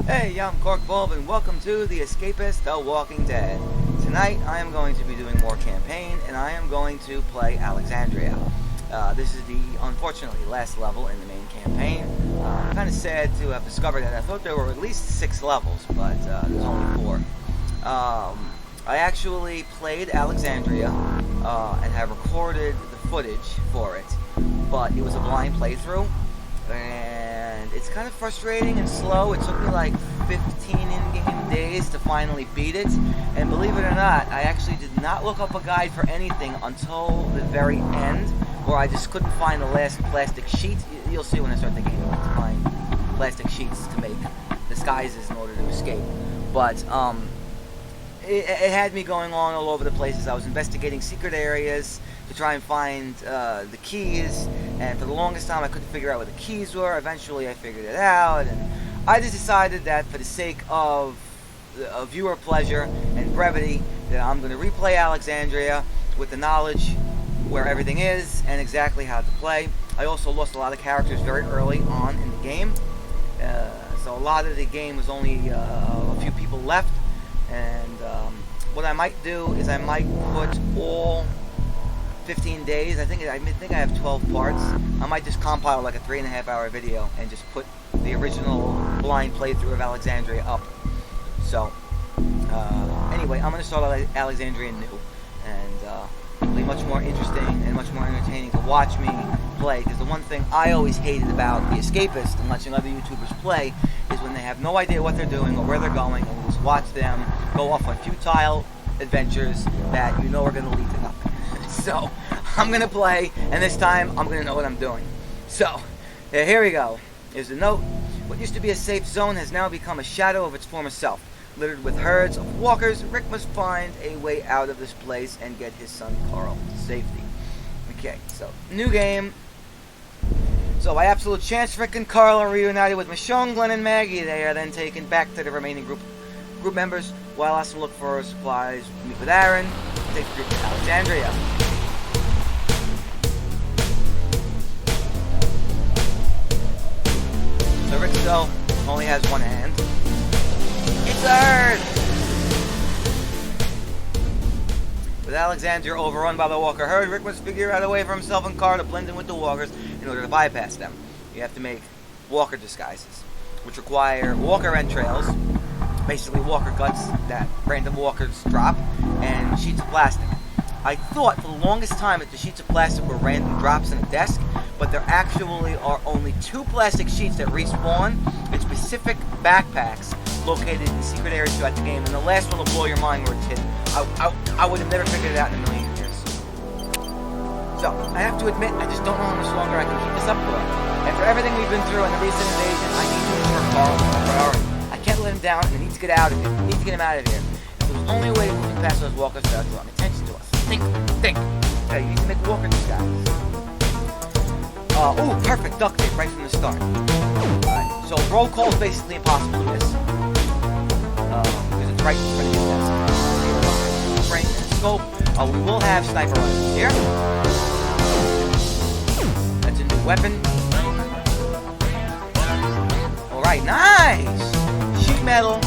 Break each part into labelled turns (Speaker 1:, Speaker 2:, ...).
Speaker 1: Hey, I'm Corkbulb and welcome to the Escapists The Walking Dead. Tonight I am going to be doing more campaign and I am going to play Alexandria. This is the, unfortunately, last level in the main campaign. I'm kind of sad to have discovered that. I thought there were at least 6 levels, but there's only 4. I actually played Alexandria and have recorded the footage for it, but it was a blind playthrough. And it's kind of frustrating and slow. It took me like 15 in-game days to finally beat it. And believe it or not, I actually did not look up a guide for anything until the very end, where I just couldn't find the last plastic sheet. You'll see when I start the game, I have to find plastic sheets to make disguises in order to escape. But it had me going on all over the places. I was investigating secret areas to try and find the keys, and for the longest time I couldn't figure out where the keys were. Eventually I figured it out, and I just decided that for the sake of viewer pleasure and brevity that I'm going to replay Alexandria with the knowledge where everything is and exactly how to play. I also lost a lot of characters very early on in the game, so a lot of the game was only a few people left. And what I might do is I might put all 15 days, I think I have 12 parts. I might just compile like a 3.5-hour video and just put the original blind playthrough of Alexandria up. So, anyway, I'm going to start Alexandria new, and it'll be much more interesting and much more entertaining to watch me play, because the one thing I always hated about the Escapists and watching other YouTubers play is when they have no idea what they're doing or where they're going, and you just watch them go off on futile adventures that you know are going to lead to nothing. So, I'm going to play, and this time, I'm going to know what I'm doing. So, here we go. Here's the note. What used to be a safe zone has now become a shadow of its former self. Littered with herds of walkers, Rick must find a way out of this place and get his son Carl to safety. Okay, so, new game. So, by absolute chance, Rick and Carl are reunited with Michonne, Glenn, and Maggie. They are then taken back to the remaining group members, while Austin look for supplies, meet with Aaron, and take the group to Alexandria. So Rick still only has one hand. It's a herd! With Alexandria overrun by the walker herd, Rick must figure out a way for himself and Carl to blend in with the walkers in order to bypass them. You have to make walker disguises, which require walker entrails, basically walker guts that random walkers drop, and sheets of plastic. I thought for the longest time that the sheets of plastic were random drops in a desk, but there actually are only 2 plastic sheets that respawn in specific backpacks located in secret areas throughout the game, and the last one will blow your mind where it's hidden. I would have never figured it out in a million years. So, I have to admit, I just don't know how much longer I can keep this up for. After everything we've been through in the recent invasion, I need to ensure Carl is my priority. I can't let him down, and I need to get out of here. I need to get him out of here. If there was only a way to move past those walkers without drawing attention to us. Think. Okay, you need to make walker disguises. Ooh, perfect, duct tape right from the start. Alright, so roll call is basically impossible to miss. Because it's right in front of your desk. Frame and scope. We will have sniper rifles here. That's a new weapon. Alright, nice! Sheet metal,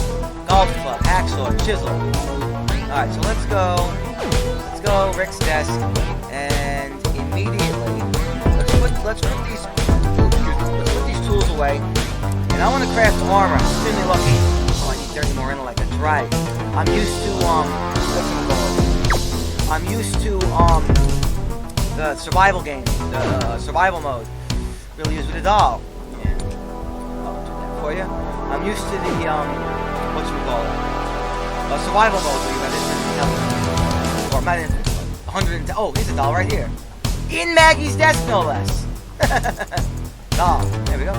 Speaker 1: golf club, hacksaw, chisel. Alright, so let's go Rick's desk, and immediately let's put these tools away. And I want to craft armor. I'm extremely lucky. Oh, I need 30 more intellect. That's right. I'm used to the survival game, the survival mode. Really use with a doll. Yeah. I'll do that for you. I'm used to the survival mode where you got infinite health. Or not infinite. 110. Oh, here's a doll right here. In Maggie's desk, no less. Doll. There we go.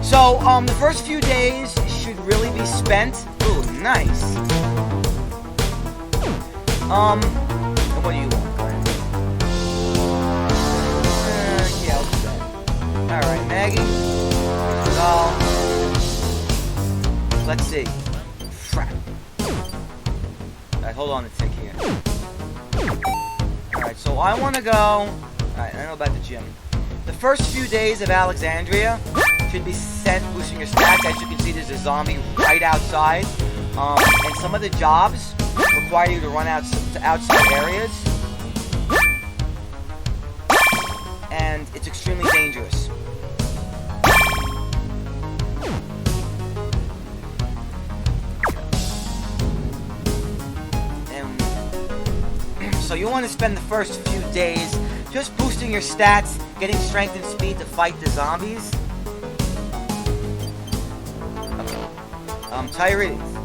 Speaker 1: So, the first few days should really be spent. Ooh, nice. And what do you want, Glenn? Yeah, I'll do that. Alright, Maggie. Doll. Let's see. Crap. Alright, hold on a tick here. Alright, so I want to go... Alright, I know about the gym. The first few days of Alexandria should be spent boosting your stats. As you can see, there's a zombie right outside. And some of the jobs require you to run out to outside areas. And it's extremely dangerous. So you want to spend the first few days just boosting your stats, getting strength and speed to fight the zombies. Okay.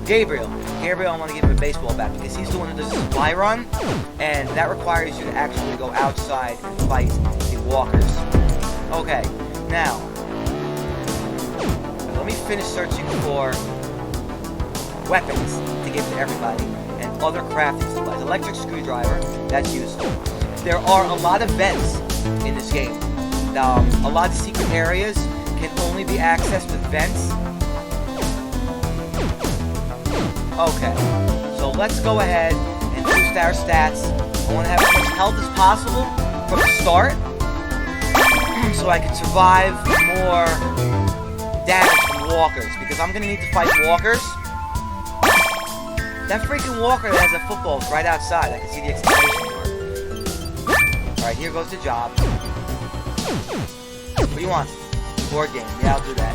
Speaker 1: Gabriel, I want to give him a baseball bat because he's the one who does the supply run, and that requires you to actually go outside and fight the walkers. Okay, now, let me finish searching for weapons to give to everybody, and other crafting supplies. Electric screwdriver, that's useful. There are a lot of vents in this game. A lot of secret areas can only be accessed with vents. Okay, so let's go ahead and boost our stats. I want to have as much health as possible from the start, so I can survive more damage from walkers, because I'm going to need to fight walkers. That freaking walker that has a football is right outside. I can see the exclamation mark. Alright, here goes the job. What do you want? Board game. Yeah, I'll do that.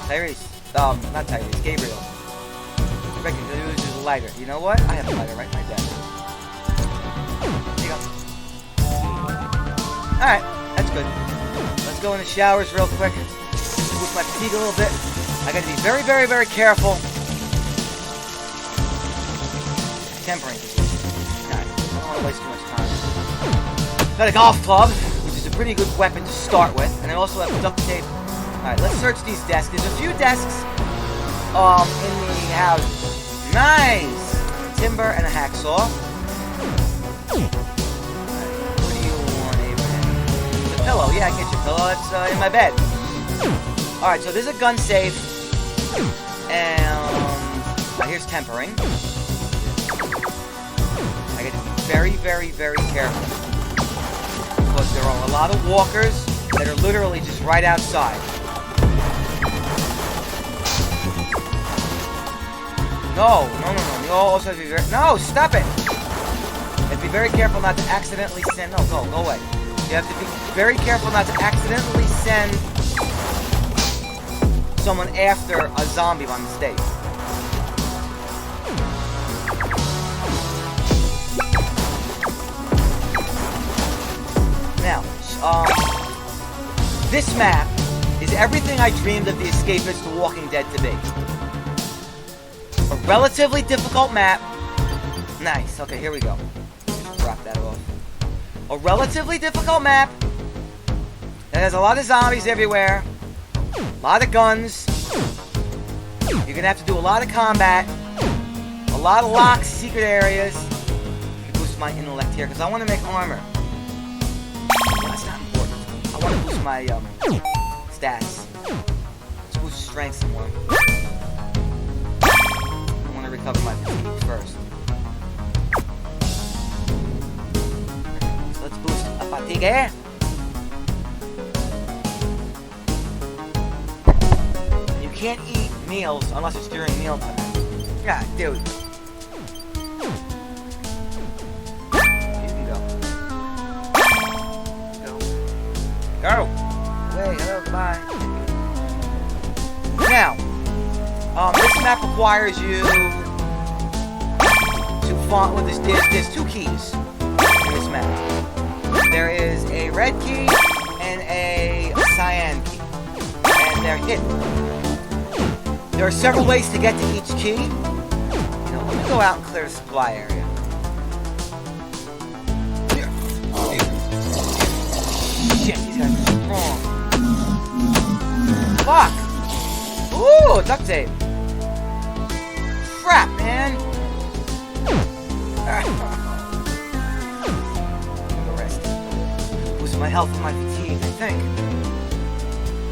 Speaker 1: Tyrese. Not Tyrese. Gabriel. Rick, use a lighter. You know what? I have a lighter right in my desk. Here you go. Alright, that's good. Let's go in the showers real quick. Boost my fatigue a little bit. I gotta be very, very, very careful. Tempering. Alright, I don't want to waste too much time. Got a golf club, which is a pretty good weapon to start with, and I also have duct tape. Alright, let's search these desks. There's a few desks in the house. Nice! Timber and a hacksaw. Right, what do you want, Abraham? The pillow. Yeah, I get your pillow. It's in my bed. Alright, so there's a gun safe. And here's tempering. I gotta be very, very, very careful, because there are a lot of walkers that are literally just right outside. No. You also have to be very... No, stop it! You have to be very careful not to accidentally send... No, go away. You have to be very careful not to accidentally send someone after a zombie by mistake. Now, this map is everything I dreamed of the Escapists The Walking Dead to be. A relatively difficult map. Nice. Okay, here we go. Just drop that off. A relatively difficult map that has a lot of zombies everywhere. A lot of guns. You're going to have to do a lot of combat. A lot of locks, secret areas. Let me boost my intellect here, because I want to make armor. That's not important. I want to boost my stats. Let's boost strength some more. I want to recover my fatigue first. So let's boost a fatigue. You can't eat meals unless it's during mealtime. Yeah, dude. Go! Wait, hello, goodbye. Now, this map requires you to find... Well, there's two keys in this map. There is a red key and a cyan key. And they're hidden. There are several ways to get to each key. You know, let me go out and clear the supply area. Shit, these guys are strong. Fuck! Ooh, duct tape. Crap, man. Rest. Boosting my health and my fatigue, I think.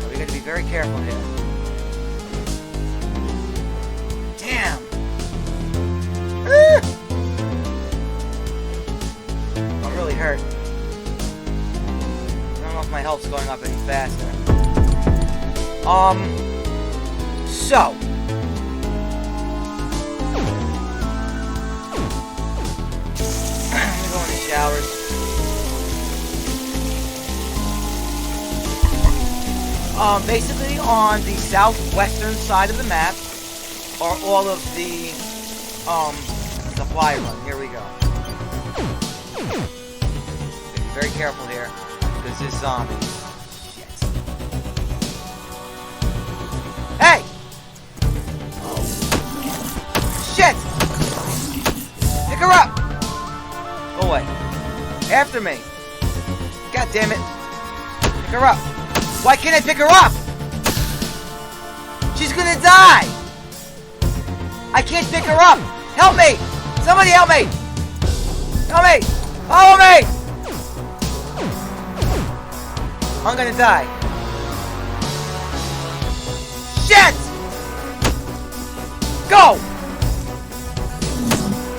Speaker 1: So we gotta be very careful here. Damn. I'm really hurt. My health's going up any faster. So. Let me go in the showers. Basically on the southwestern side of the map are all of the, supply run. Here we go. Be very careful here, because there's zombies. Hey! Shit! Pick her up! Go away. After me. God damn it. Pick her up. Why can't I pick her up? She's gonna die! I can't pick her up! Help me! Somebody help me! Help me! Follow me! I'm gonna die. Shit! Go!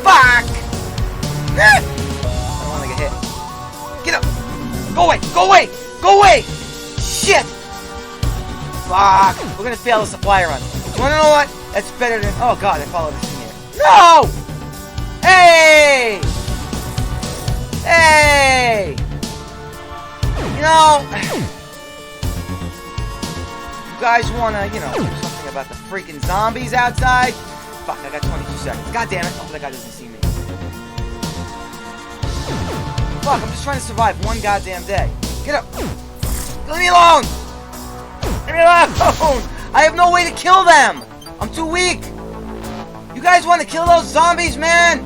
Speaker 1: Fuck! I don't want to get hit. Get up! Go away! Go away! Go away! Shit! Fuck! We're gonna fail the supply run. You wanna know what? That's better than... Oh god, I followed this in here. No! Hey! Hey! You know... You guys wanna, you know, do something about the freaking zombies outside? Fuck, I got 22 seconds. God damn it. Oh, that guy doesn't see me. Fuck, I'm just trying to survive one goddamn day. Get up! Leave me alone! Leave me alone! I have no way to kill them! I'm too weak! You guys want to kill those zombies, man?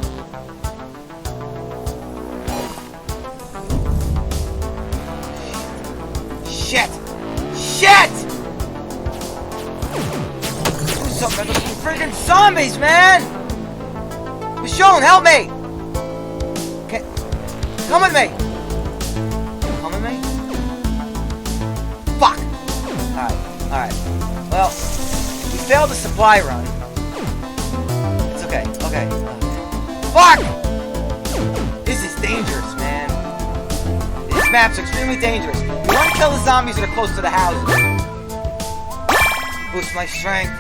Speaker 1: Shit! Shit! Do something about those freaking zombies, man! Michonne, help me! Okay. Come with me! Come with me? Fuck! Alright, alright. Well, we failed the supply run. It's okay, okay. Fuck! This is dangerous, man. This map's extremely dangerous. You want to kill the zombies that are close to the houses. Boost my strength.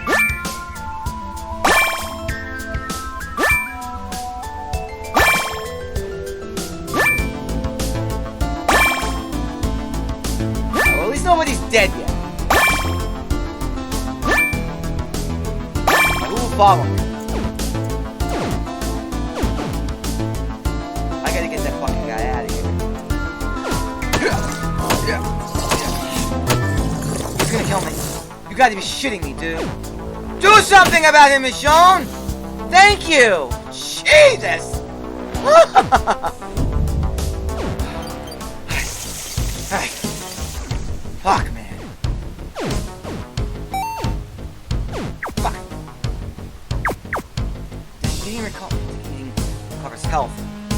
Speaker 1: Well, at least nobody's dead yet. Now, who will follow me? I gotta get that fucking guy out of here. He's gonna kill me. You gotta be shitting me, dude. Do something about him, Michonne! Thank you! Jesus! Hey. Fuck, man. Fuck. Didn't recovers health.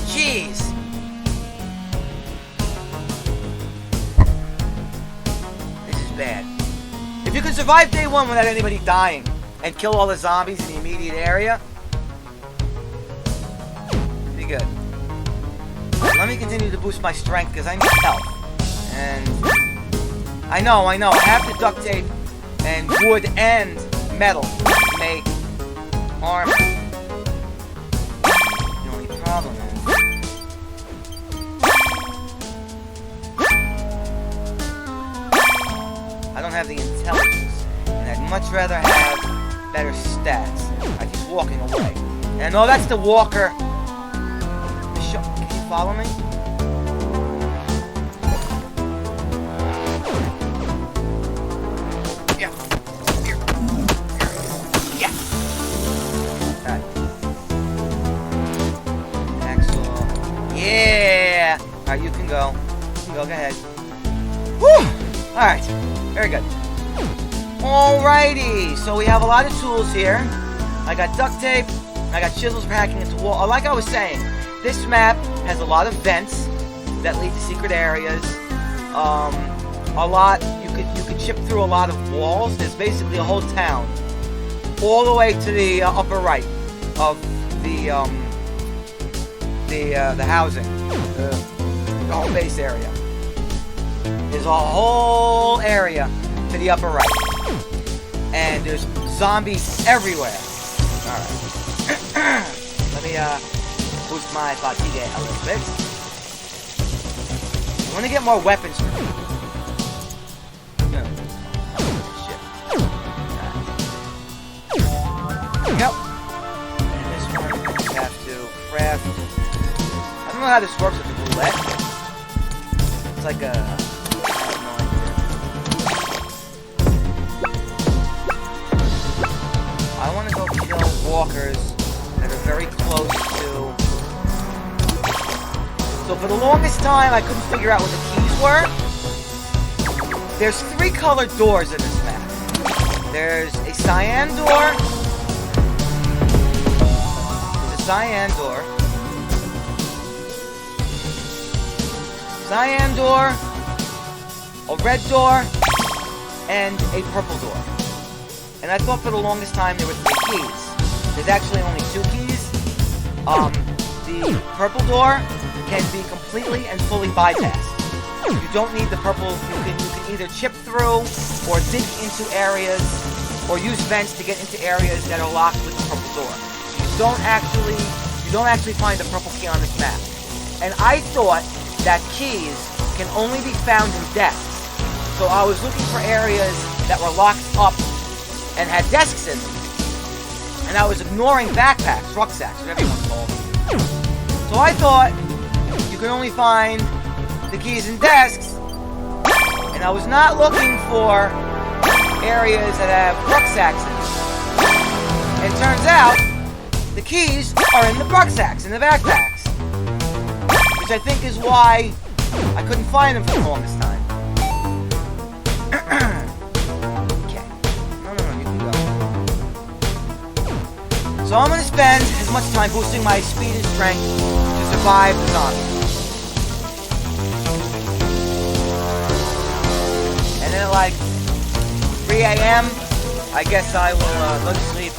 Speaker 1: Jeez! This is bad. If you can survive day one without anybody dying and kill all the zombies in the immediate area, pretty good. Let me continue to boost my strength because I need health. And I know, I have the duct tape and wood and metal to make armor. The only problem is I don't have the intelligence, and I'd much rather have better stats. Like he's walking away. And no, that's the walker. Can you follow me? Yeah. Here. Yeah. Alright. Axel. Yeah. Alright, you can go. You can go ahead. Whew. Alright. Very good. Alrighty, so we have a lot of tools here. I got duct tape, I got chisels for hacking into wall. Like I was saying, this map has a lot of vents that lead to secret areas. A lot you could chip through a lot of walls. There's basically a whole town, all the way to the upper right of the housing, the home base area. There's a whole area to the upper right. And there's zombies everywhere. Alright. Let me boost my fatigue a little bit. I want to get more weapons for me. Shit. Yep. And this one we have to craft. I don't know how this works with the roulette. It's like a... I want to go kill walkers that are very close to... So for the longest time, I couldn't figure out what the keys were. There's 3 colored doors in this map. There's a cyan door. There's a cyan door. Cyan door. A red door. And a purple door. And I thought for the longest time there were 3 keys. There's actually only 2 keys. The purple door can be completely and fully bypassed. You don't need the purple. You can either chip through or dig into areas or use vents to get into areas that are locked with the purple door. You don't actually find the purple key on this map. And I thought that keys can only be found in desks. So I was looking for areas that were locked up and had desks in them. And I was ignoring backpacks, rucksacks, whatever you want to call them. So I thought you could only find the keys in desks, and I was not looking for areas that have rucksacks in them. And it turns out the keys are in the rucksacks, in the backpacks. Which I think is why I couldn't find them for the longest time. So I'm going to spend as much time boosting my speed and strength to survive the zombies. And then at like 3 a.m., I guess I will go to sleep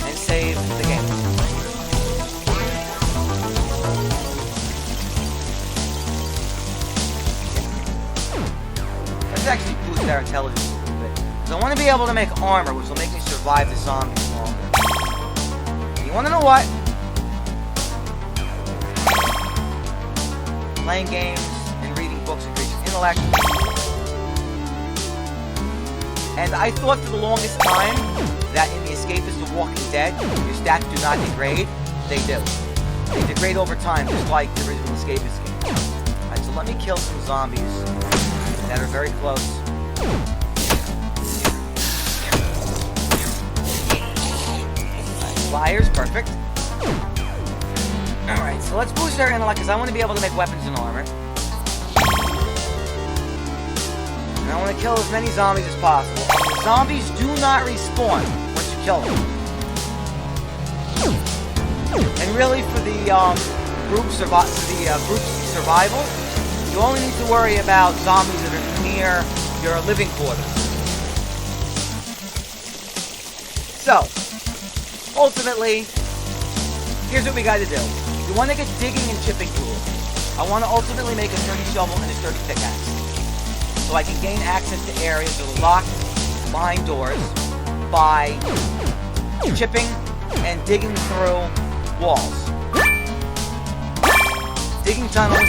Speaker 1: and save the game. Let's actually boost our intelligence a little bit. Because I want to be able to make armor, which will make me survive the zombies longer. You want to know what? Playing games and reading books increases intellect. And I thought for the longest time that in the Escapists The Walking Dead, your stats do not degrade. They do. They degrade over time, just like the original Escapist game. Alright, so let me kill some zombies that are very close. Flyers, perfect. Alright, so let's boost our intellect because I want to be able to make weapons and armor. And I want to kill as many zombies as possible. Zombies do not respawn once you kill them. And really, for the group's survival, you only need to worry about zombies that are near your living quarters. So, ultimately, here's what we got to do. You want to get digging and chipping tools. I want to ultimately make a sturdy shovel and a sturdy pickaxe, so I can gain access to areas that are locked behind doors by chipping and digging through walls. Digging tunnels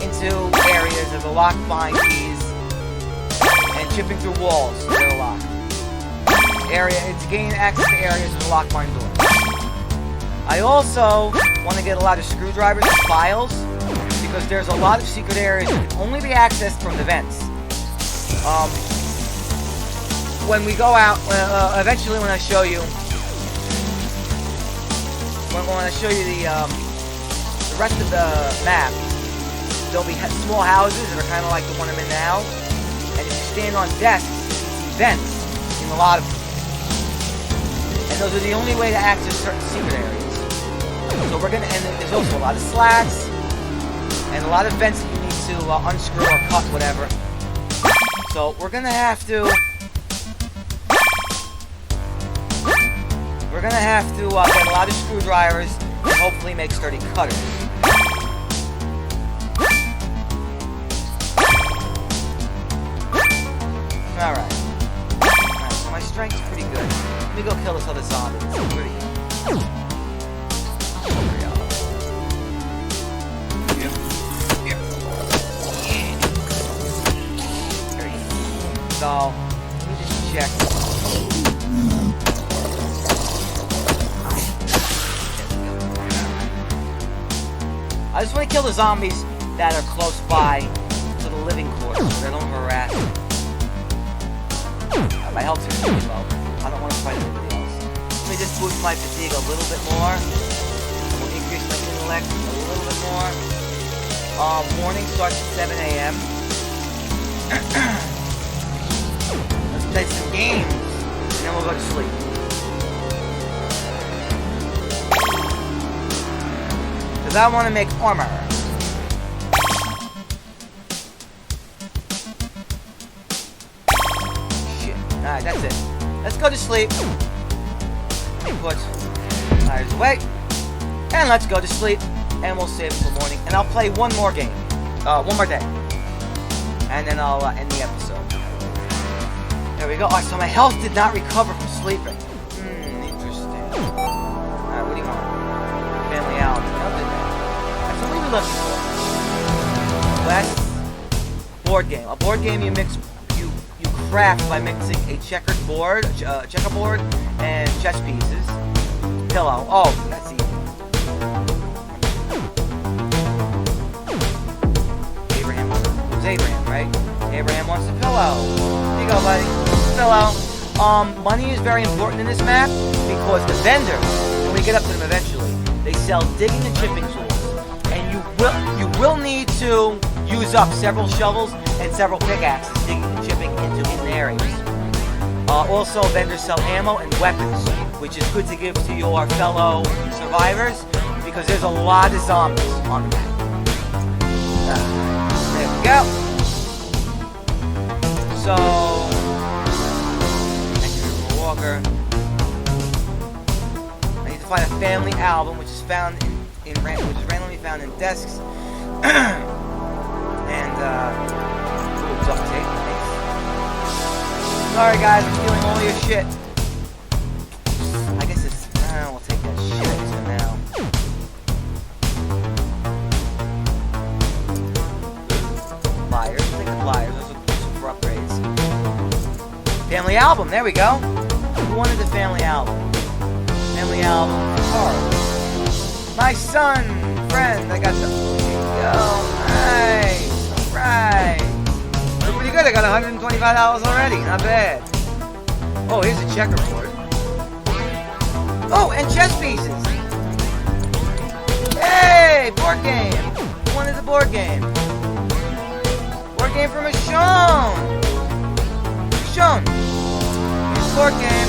Speaker 1: into areas that are locked behind keys and chipping through walls that are locked. To gain access to areas that are locked behind doors. I also want to get a lot of screwdrivers and files because there's a lot of secret areas that can only be accessed from the vents. When we go out, eventually when I show you, the rest of the map, there'll be small houses that are kind of like the one I'm in now, and if you stand on desks, you can see vents in a lot of them. And those are the only way to access certain secret areas. So we're gonna, and there's also a lot of slats, and a lot of vents that you need to unscrew or cut, whatever. So we're gonna have to get a lot of screwdrivers and hopefully make sturdy cutters. Alright. Alright, so my strength's pretty good. Let me go kill this other zombie. Where are you? There we go. Yep. Yep. Yeah. There you go. So, let me just check. I just want to kill the zombies that are close by to the living quarters so they don't harass me. My health's really low. I don't want to fight anybody else. Let me just boost my fatigue a little bit more. We'll increase my intellect a little bit more. Morning starts at 7 a.m. Let's play some games, and then we'll go to sleep. Because I want to make armor. Alright, that's it. Let's go to sleep. Let me put tires away. And let's go to sleep. And we'll save until morning. And I'll play one more game. One more day. And then I'll end the episode. There we go. Alright, so my health did not recover from sleeping. Interesting. Alright, what do you want? Family album. Nothing there. Alright, so what are we looking for? Quest. Board game. A board game you craft by mixing a checkerboard and chess pieces. Pillow. Oh, that's easy. Abraham. It was Abraham, right? Abraham wants a pillow. Here you go, buddy. Pillow. Money is very important in this map because the vendors, when we get up to them eventually, they sell digging and chipping tools, and you will need to use up several shovels and several pickaxes digging and chipping into hidden areas. Also, vendors sell ammo and weapons, which is good to give to your fellow survivors because there's a lot of zombies on the map. There we go. So, thank you, Walker. I need to find a family album, which is randomly found in desks. And duct tape. Nice. Sorry guys, I'm stealing all your shit. I guess it's we'll take that shit for now. Pliers, take the pliers, those are for upgrades. Family album, there we go. Who wanted the family album? Family album, Carl. My son, friend, I got the nice. Right. That's pretty good. I got $125 already. Not bad. Oh, here's a checkerboard. Oh, and chess pieces. Hey, board game. Who wanted the board game? Board game from Michonne. Michonne. Here's board game.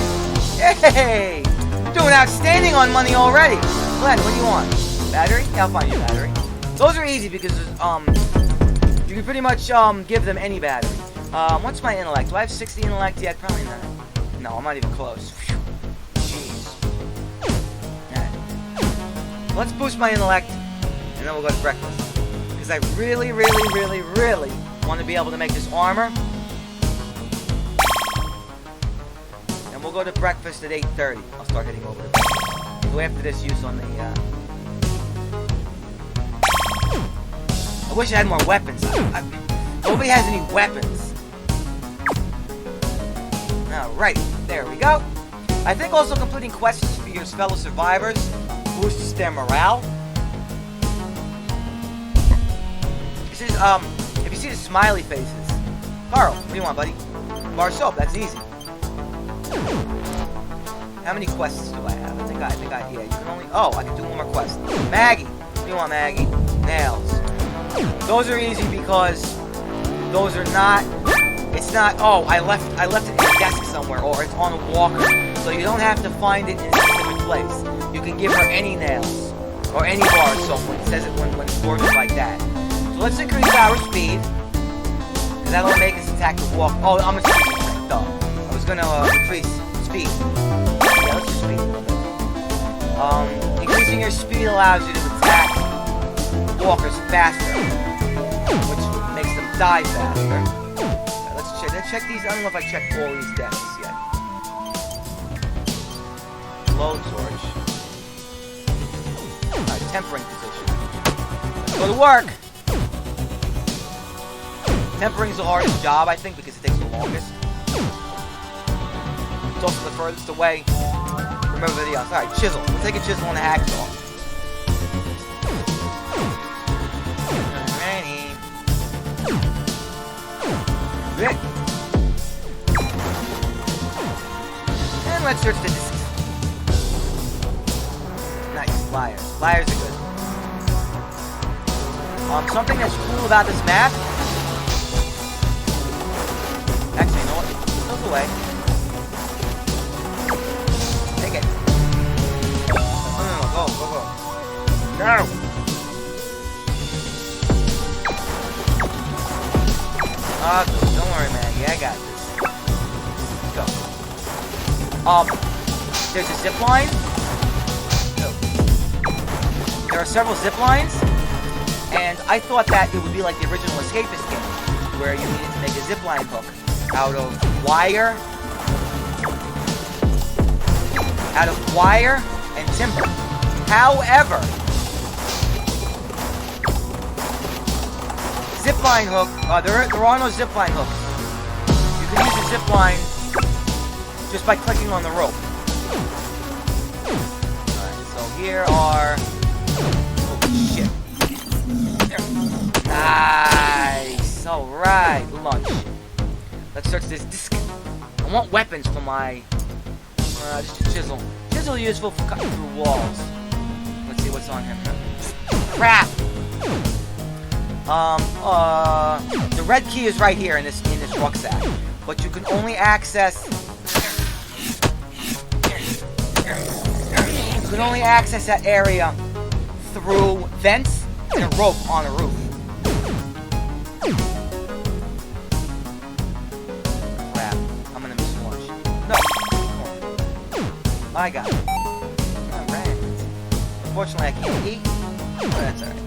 Speaker 1: Hey, you're doing outstanding on money already. Glenn, what do you want? Battery? Yeah, I'll find you a battery. Those are easy because you can pretty much give them any battery. What's my intellect? Do I have 60 intellect yet? Probably not. No, I'm not even close. Jeez. Alright. Let's boost my intellect, and then we'll go to breakfast. Because I really, really, really, really want to be able to make this armor. And we'll go to breakfast at 8:30. I'll start heading over to breakfast. Go after this use on the, I wish I had more weapons. Nobody has any weapons. Alright, there we go. I think also completing quests for your fellow survivors boosts their morale. This is, if you see the smiley faces. Carl, what do you want, buddy? Bar soap, that's easy. How many quests do I have? I think yeah, you can only, I can do one more quest. Maggie, what do you want, Maggie? Nails. Those are easy because those are not, it's not, I left it in a desk somewhere, or it's on a walker. So you don't have to find it in a specific place. You can give her any nails, or any bar of soap when it says it when it's worded like that. So let's increase our speed, because that'll make us attack the walk. Oh, I'm gonna I was gonna increase speed. Yeah, let's just speed a little bit. Increasing your speed allows you to attack walkers faster, which makes them die faster. Let's check these. I don't know if I checked all these desks yet. Low torch. Alright, tempering position. Let's go to work! Tempering's the hardest job, I think, because it takes the longest. It's also the furthest away from everybody else. Alright, chisel. We'll take a chisel and a hacksaw. Alrighty. And let's search the discs. Nice, flyers. Flyers are good. Something that's cool about this map. Actually, you know what? Goes away. Take it. No, go. No! Don't worry, man. Yeah, I got this. Let's go. There's a zip line. There are several zip lines, and I thought that it would be like the original Escapist game, where you needed to make a zip line hook out of wire and timber. However, zipline hook, there are no zipline hooks. You can use a zipline just by clicking on the rope. Alright, so here are... Oh, shit. There. Nice! Alright, lunch. Let's search this disc. I want weapons for my... just a chisel. Chisel useful for cutting through walls. Let's see what's on him. Crap! The red key is right here in this rucksack, but you can only access that area through vents and a rope on a roof. Crap! I'm gonna miss lunch. No, I got it. Alright. Unfortunately, I can't eat, but that's alright.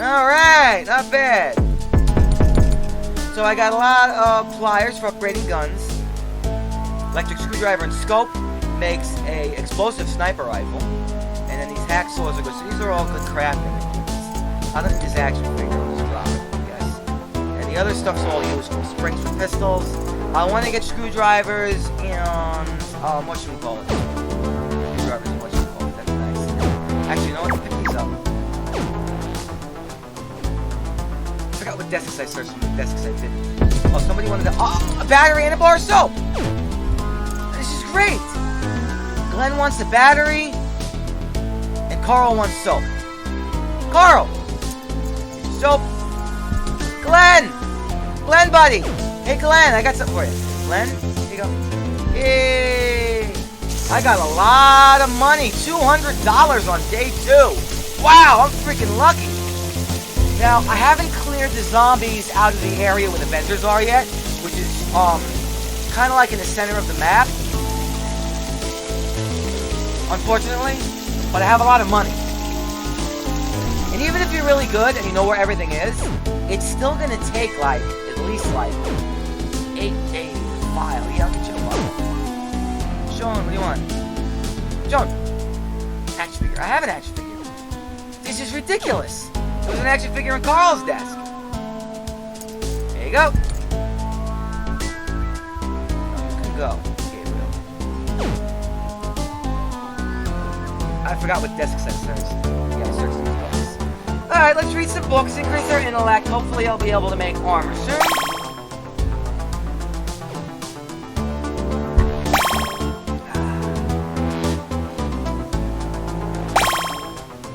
Speaker 1: Alright, not bad. So I got a lot of pliers for upgrading guns. Electric screwdriver and scope makes a explosive sniper rifle. And then these hacksaws are good. So these are all good crafting. I don't need this action figure. I'll just drop it, I guess. And the other stuff's all useful. Springs for pistols. I want to get screwdrivers and what should we call it? Screwdrivers and what should we call it? That's nice. Actually, you know what? Pick these up. I forgot what desks I searched and what desks I didn't. Oh, somebody wanted a battery and a bar of soap! This is great! Glenn wants a battery, and Carl wants soap. Carl! Soap! Glenn! Glenn, buddy! Hey, Glenn, I got something for you. Glenn, here you go. Yay! I got a lot of money. $200 on day 2. Wow, I'm freaking lucky. Now, I haven't cleared the zombies out of the area where the vendors are yet, which is, kind of like in the center of the map. Unfortunately, but I have a lot of money. And even if you're really good and you know where everything is, it's still gonna take, like, at least, like, 8 days to file. Yeah, I'll get you a file. Sean, what do you want? Sean! Action figure. I have an action figure. This is ridiculous. There was an action figure in Carl's desk. There you go. You can go, Gabriel. I forgot what desk I searched. Yeah, I searched these books. Alright, let's read some books, increase our intellect. Hopefully I'll be able to make armor soon.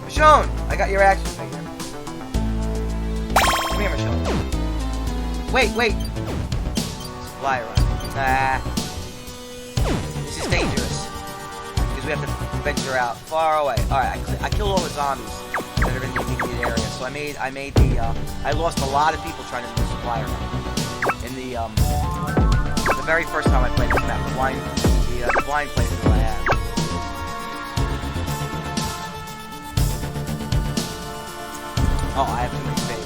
Speaker 1: Michonne, I got your action figure. Come here, Michonne. Wait. Fly run. This is dangerous. Because we have to venture out far away. Alright, I killed all the zombies that are in the immediate area. So I lost a lot of people trying to do supply run. In the very first time I played this map, the blind playthrough I had. Oh, I have too many favorites.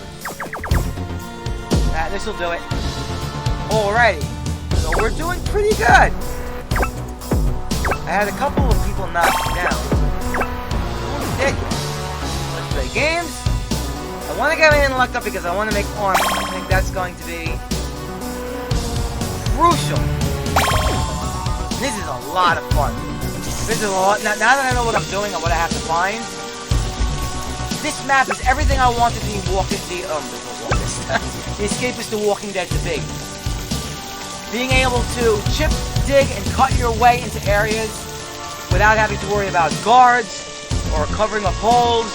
Speaker 1: This'll do it. already. So we're doing pretty good. I had a couple of people knock me down. Who's dead yet? Let's play games. I want to get my intellect up because I want to make armor. I think that's going to be crucial. This is a lot of fun. This is a lot. Now that I know what I'm doing and what I have to find, this map is everything I want to be the Escapists The Walking Dead to be. Being able to chip, dig, and cut your way into areas without having to worry about guards or covering up holes,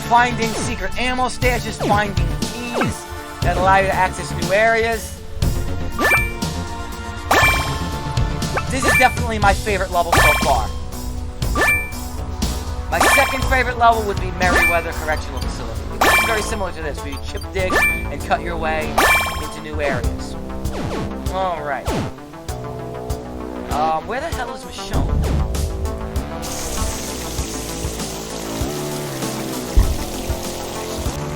Speaker 1: finding secret ammo stashes, finding keys that allow you to access new areas. This is definitely my favorite level so far. My second favorite level would be Merriweather Correctional Facility. It's very similar to this, where you chip, dig, and cut your way into new areas. Alright. Where the hell is Michonne?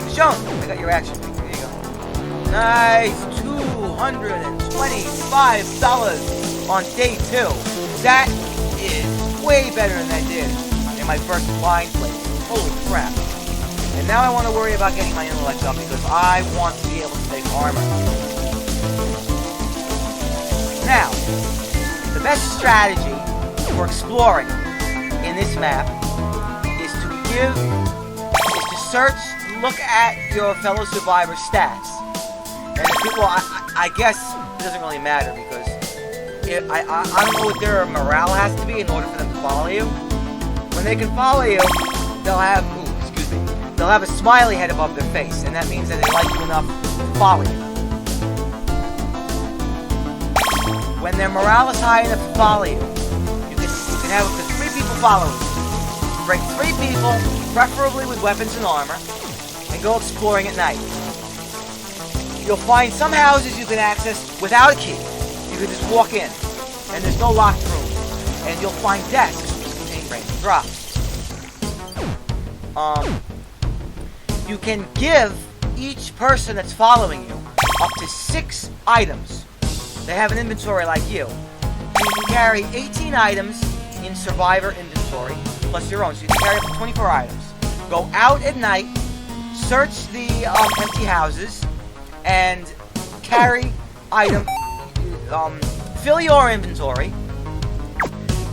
Speaker 1: Michonne! I got your action figure. Here you go. Nice! $225 on day 2. That is way better than I did in my first blind place. Holy crap. And now I want to worry about getting my intellect up because I want to be able to make armor. Now, the best strategy for exploring in this map is to search, look at your fellow survivors' stats. And people, I guess it doesn't really matter because I don't know what their morale has to be in order for them to follow you. When they can follow you, they'll have a smiley head above their face, and that means that they like you enough to follow you. When their morale is high enough to follow you, you can have up to 3 people following you. Bring 3 people, preferably with weapons and armor, and go exploring at night. You'll find some houses you can access without a key. You can just walk in, and there's no locked rooms. And you'll find desks which contain random drops. You can give each person that's following you up to 6 items. They have an inventory like you. You can carry 18 items in survivor inventory, plus your own. So you can carry up to 24 items. Go out at night, search the empty houses, and carry fill your inventory,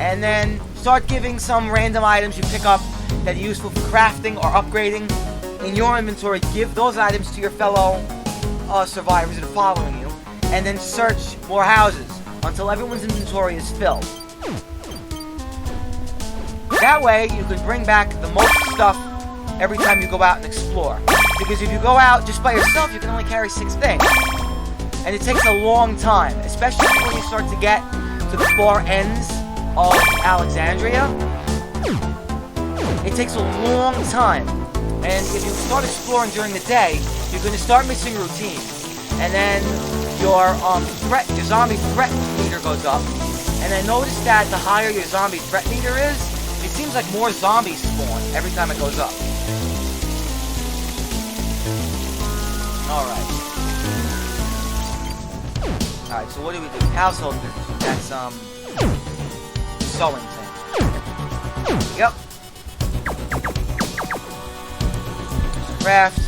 Speaker 1: and then start giving some random items you pick up that are useful for crafting or upgrading in your inventory. Give those items to your fellow survivors that are following you, and then search more houses until everyone's inventory is filled. That way, you can bring back the most stuff every time you go out and explore. Because if you go out just by yourself, you can only carry 6 things. And it takes a long time, especially when you start to get to the far ends of Alexandria. It takes a long time. And if you start exploring during the day, you're going to start missing routine. And then your zombie threat meter goes up. And I noticed that the higher your zombie threat meter is, it seems like more zombies spawn every time it goes up. Alright, so what do we do? Household goods. That's, sewing thing. Yep. Craft.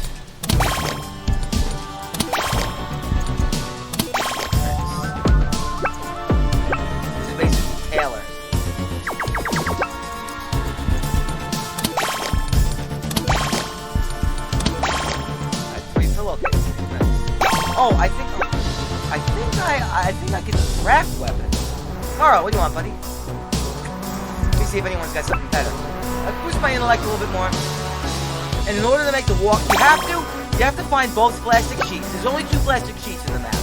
Speaker 1: This is basically tailor. Oh, I think I can craft weapons. Alright, what do you want, buddy? Let me see if anyone's got something better. I'll boost my intellect a little bit more. And in order to make the walk, you have to find both plastic sheets. There's only 2 plastic sheets in the map.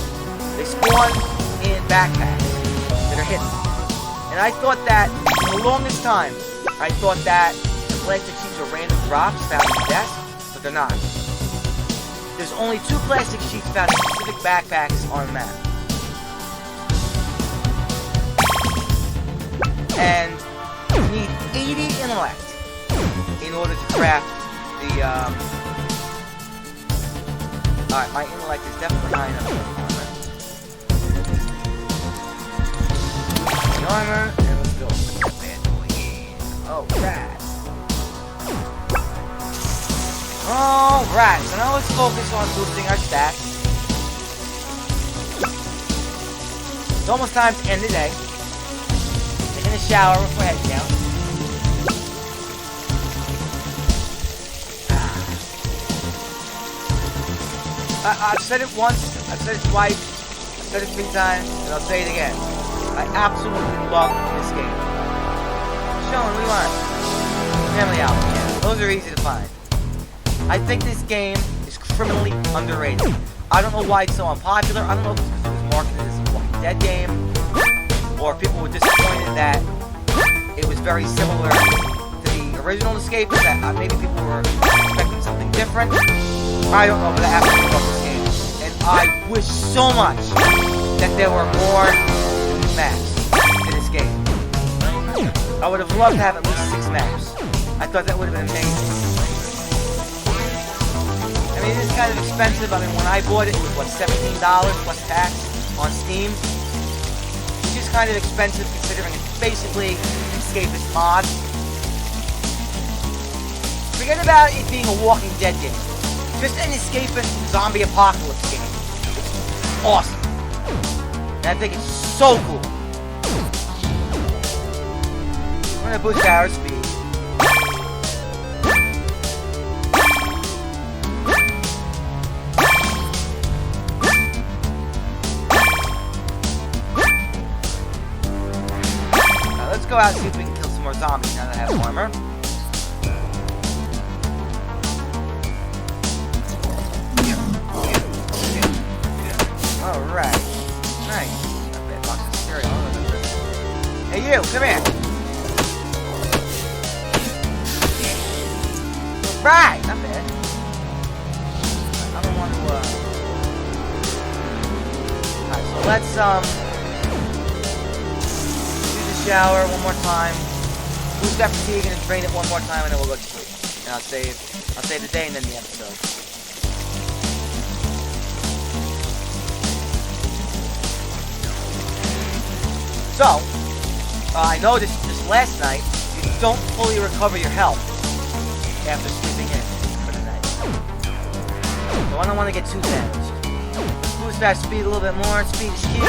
Speaker 1: They spawn in backpacks that are hidden. And I thought that, for the longest time, I thought that the plastic sheets were random drops found in the desk, but they're not. There's only 2 plastic sheets found in specific backpacks on the map. And you need 80 intellect in order to craft the, Alright, my intellect is definitely high enough for armor. armor, and let's go. Oh, rat. Alright, so now let's focus on boosting our stats. It's almost time to end the day. Taking a shower before heading out. I've said it once, I've said it twice, I've said it 3 times, and I'll say it again. I absolutely love this game. Sean, what do you want? Family album, yeah. Those are easy to find. I think this game is criminally underrated. I don't know why it's so unpopular. I don't know if it's because it was marketed as a Walking Dead game, or people were disappointed that it was very similar to the original Escapists, that maybe people were expecting something different. I don't know, but I absolutely love this game. And I wish so much that there were more maps in this game. I would have loved to have at least 6 maps. I thought that would have been amazing. I mean, it is kind of expensive. I mean, when I bought it, it was, what, $17 plus tax on Steam? Which is kind of expensive considering it's basically an Escapist mod. Forget about it being a Walking Dead game. Just an Escapist zombie apocalypse game. It's awesome. And I think it's so cool. We're gonna boost our speed. Now let's go out and see if we can kill some more zombies now that I have armor. Alright. Nice. Not bad. Box of cereal. Hey you, come here. Right! Not bad. I don't want to, Alright, so let's, do the shower one more time. Boost that fatigue and drain it one more time, and then we'll go to sleep. And I'll save the day and then the episode. So, I noticed this last night, you don't fully recover your health after sleeping in for the night. So I don't want to get too damaged. Let's boost our speed a little bit more. Speed is key.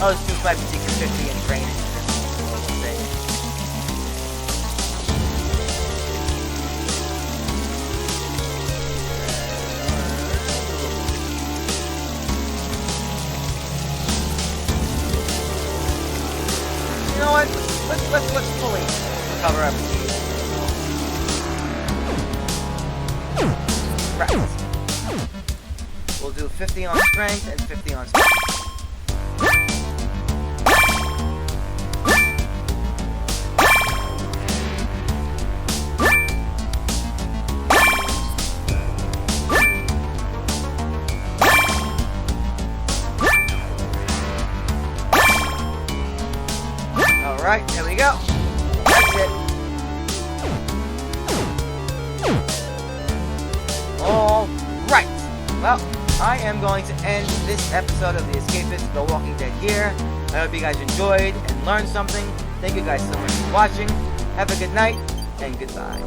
Speaker 1: Oh, this boost my fatigue to 50 and drain it. You know what? Let's fully recover our fatigue. Right. We'll do 50 on strength and 50 on speed. Alright, there we go. That's it. Alright. Well, I am going to end this episode of the Escapists The Walking Dead here. I hope you guys enjoyed and learned something. Thank you guys so much for watching. Have a good night, and goodbye.